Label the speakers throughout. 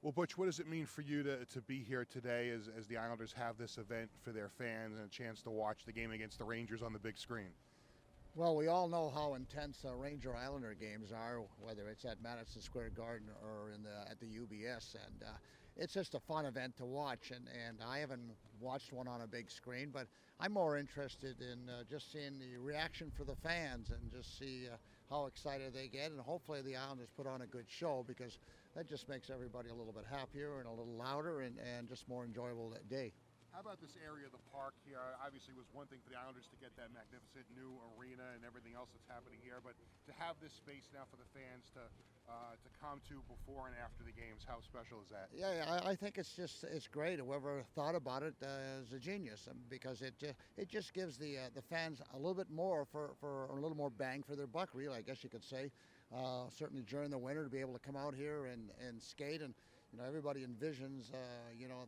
Speaker 1: Well, Butch, what does it mean for you to be here today as the Islanders have this event for their fans and a chance to watch the game against the Rangers on the big screen?
Speaker 2: Well, we all know how intense Ranger Islander games are, whether it's at Madison Square Garden or at the UBS, and it's just a fun event to watch. And I haven't watched one on a big screen, but I'm more interested in just seeing the reaction for the fans and just see how excited they get. And hopefully the Islanders put on a good show, because that just makes everybody a little bit happier and a little louder and just more enjoyable that day.
Speaker 1: How about this area of the park here? Obviously, it was one thing for the Islanders to get that magnificent new arena and everything else that's happening here, but to have this space now for the fans to come to before and after the games, how special is that?
Speaker 2: Yeah, I think it's great. Whoever thought about it is a genius, because it just gives the fans a little bit more for a little more bang for their buck, really, I guess you could say. Certainly during the winter, to be able to come out here and skate, and everybody envisions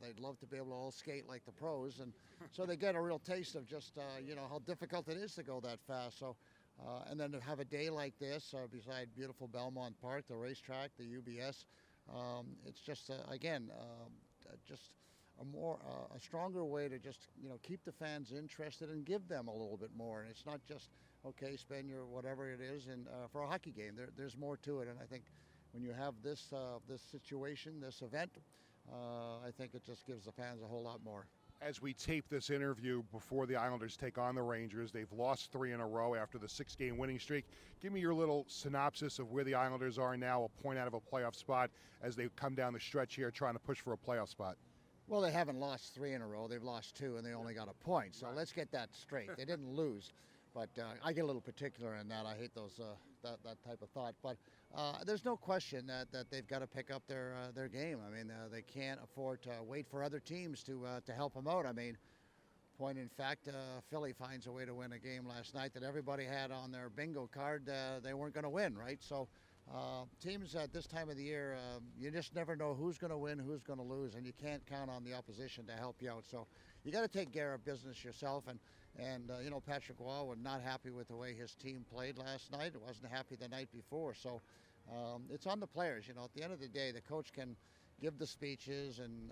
Speaker 2: they'd love to be able to all skate like the pros, and so they get a real taste of just how difficult it is to go that fast. So. And then to have a day like this, beside beautiful Belmont Park, the racetrack, the UBS, it's just just a stronger way to just keep the fans interested and give them a little bit more. And it's not just okay, spend your whatever it is, and for a hockey game, there's more to it. And I think when you have this situation, this event, I think it just gives the fans a whole lot more.
Speaker 1: As we tape this interview before the Islanders take on the Rangers, they've lost 3 in a row after the 6-game winning streak. Give me your little synopsis of where the Islanders are now, a point out of a playoff spot, as they come down the stretch here trying to push for a playoff spot.
Speaker 2: Well, they haven't lost 3 in a row. They've lost 2, and they only got a point. So let's get that straight. They didn't lose. But I get a little particular in that. I hate those that type of thought. But there's no question that they've got to pick up their game. I mean, they can't afford to wait for other teams to help them out. I mean, point in fact, Philly finds a way to win a game last night that everybody had on their bingo card. They weren't going to win, right? So teams at this time of the year, you just never know who's going to win, who's going to lose, and you can't count on the opposition to help you out. So you got to take care of business yourself. And Patrick Waugh was not happy with the way his team played last night. It wasn't happy the night before. So it's on the players. At the end of the day, the coach can give the speeches and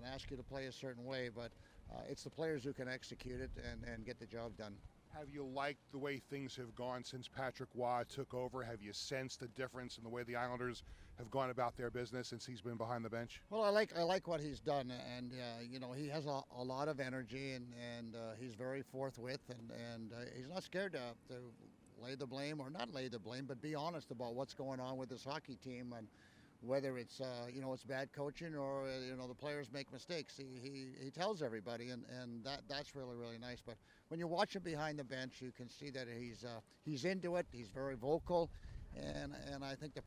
Speaker 2: ask you to play a certain way, but it's the players who can execute it and get the job done.
Speaker 1: Have you liked the way things have gone since Patrick Waugh took over? Have you sensed a difference in the way the Islanders have gone about their business since he's been behind the bench?
Speaker 2: Well, I like what he's done, and he has a lot of energy, and he's very forthwith, and he's not scared to lay the blame, or not lay the blame, but be honest about what's going on with his hockey team, and whether it's it's bad coaching, or the players make mistakes. He tells everybody, and that's really nice. But when you watch him behind the bench, you can see that he's into it. He's very vocal, and I think the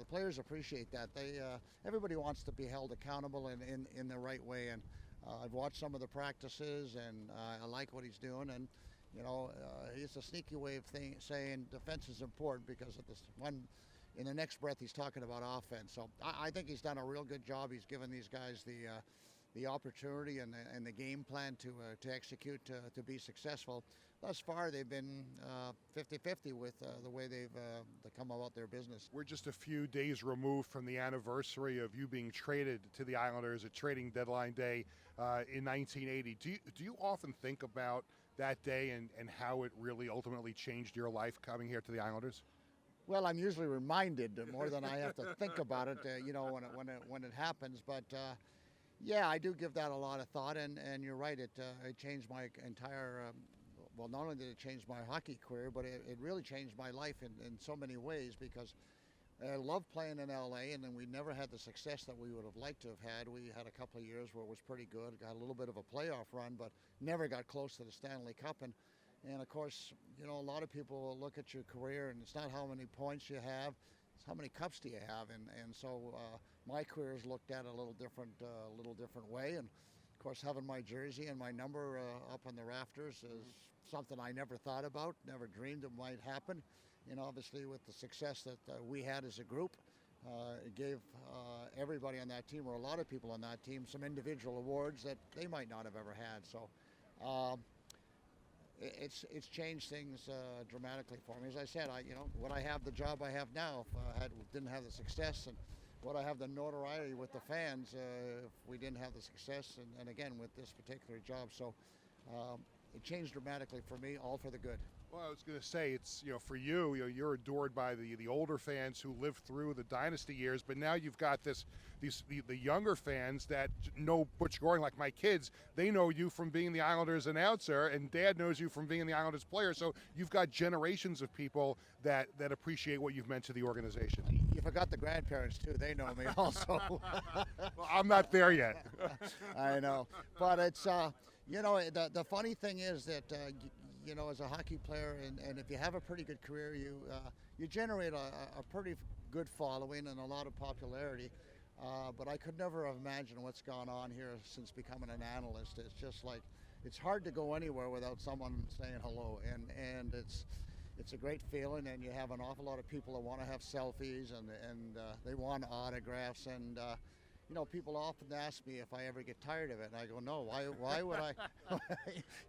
Speaker 2: players appreciate that. Everybody wants to be held accountable in the right way. And I've watched some of the practices, and I like what he's doing. And it's a sneaky way of saying defense is important, because at this one. In the next breath, he's talking about offense. So I think he's done a real good job. He's given these guys the opportunity and the game plan to execute to be successful. Thus far, they've been 50-50 with the way they've come about their business.
Speaker 1: We're just a few days removed from the anniversary of you being traded to the Islanders at trading deadline day in 1980. Do you often think about that day and how it really ultimately changed your life coming here to the Islanders?
Speaker 2: Well, I'm usually reminded more than I have to think about it, when it happens. But yeah, I do give that a lot of thought, and you're right. It changed my entire. Well, not only did it change my hockey career, but it really changed my life in so many ways, because I loved playing in LA, and then we never had the success that we would have liked to have had. We had a couple of years where it was pretty good, got a little bit of a playoff run, but never got close to the Stanley Cup. And of course, a lot of people will look at your career, and it's not how many points you have, it's how many cups do you have. And so my career is looked at a little different way. And of course, having my jersey and my number up on the rafters is something I never thought about, never dreamed it might happen. Obviously with the success that we had as a group, it gave everybody on that team, or a lot of people on that team, some individual awards that they might not have ever had. So. It's changed things dramatically for me. As I said, would I have the job I have now if I didn't have the success? And would I have the notoriety with the fans if we didn't have the success, and again with this particular job. So it changed dramatically for me, all for the good.
Speaker 1: Well, I was going to say, it's, for you, you're adored by the older fans who lived through the dynasty years, but now you've got the younger fans that know Butch Goring, like my kids. They know you from being the Islanders announcer, and Dad knows you from being the Islanders player. So you've got generations of people that appreciate what you've meant to the organization.
Speaker 2: You forgot the grandparents too; they know me also.
Speaker 1: Well, I'm not there yet.
Speaker 2: I know, but it's the funny thing is that as a hockey player, and if you have a pretty good career, you generate a pretty good following and a lot of popularity. But I could never have imagined what's gone on here since becoming an analyst. It's just like it's hard to go anywhere without someone saying hello, and it's a great feeling. And you have an awful lot of people that want to have selfies and they want autographs and. People often ask me if I ever get tired of it, and I go, no. Why would I?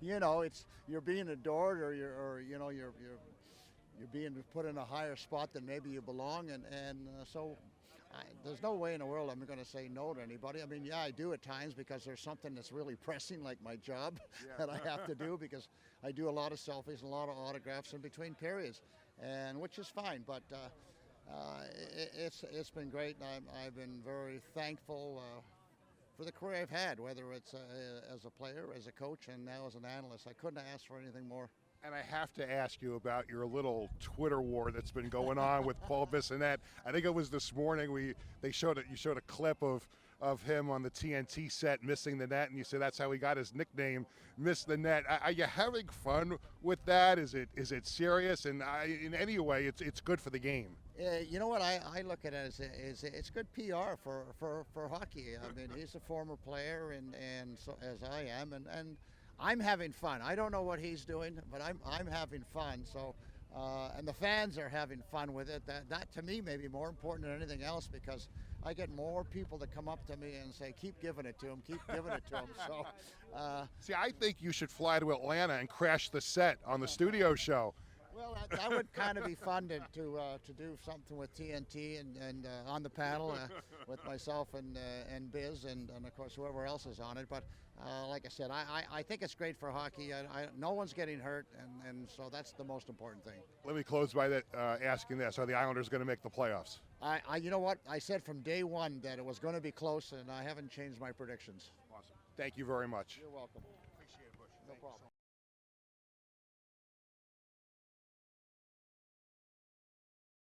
Speaker 2: It's you're being adored, or you're being put in a higher spot than maybe you belong, so there's no way in the world I'm going to say no to anybody. I mean, yeah, I do at times because there's something that's really pressing, like my job, that I have to do because I do a lot of selfies and a lot of autographs in between periods, and which is fine, but. It's been great, and I've been very thankful for the career I've had, whether it's as a player, as a coach, and now as an analyst. I couldn't have asked for anything more.
Speaker 1: And I have to ask you about your little Twitter war that's been going on with Paul Bissonnette. I think it was this morning you showed a clip of him on the TNT set missing the net, and you said that's how he got his nickname, Miss the Net. Are you having fun with that? Is it serious? And in any way, it's good for the game.
Speaker 2: You know what I look at it as it's good PR for hockey. I mean, he's a former player, and so as I am, and I'm having fun. I don't know what he's doing, but I'm having fun. So, and the fans are having fun with it. That to me may be more important than anything else because I get more people that come up to me and say, "Keep giving it to him, keep giving it to him." So,
Speaker 1: see, I think you should fly to Atlanta and crash the set on the studio show.
Speaker 2: Well, that would kind of be fun to do something with TNT and on the panel with myself and Biz and of course whoever else is on it. But like I said, I think it's great for hockey. No one's getting hurt, and so that's the most important thing.
Speaker 1: Let me close by asking this: are the Islanders going to make the playoffs?
Speaker 2: You know what? I said from day one that it was going to be close, and I haven't changed my predictions.
Speaker 1: Awesome. Thank you very much.
Speaker 2: You're welcome.
Speaker 1: Appreciate it, Bush.
Speaker 2: No problem.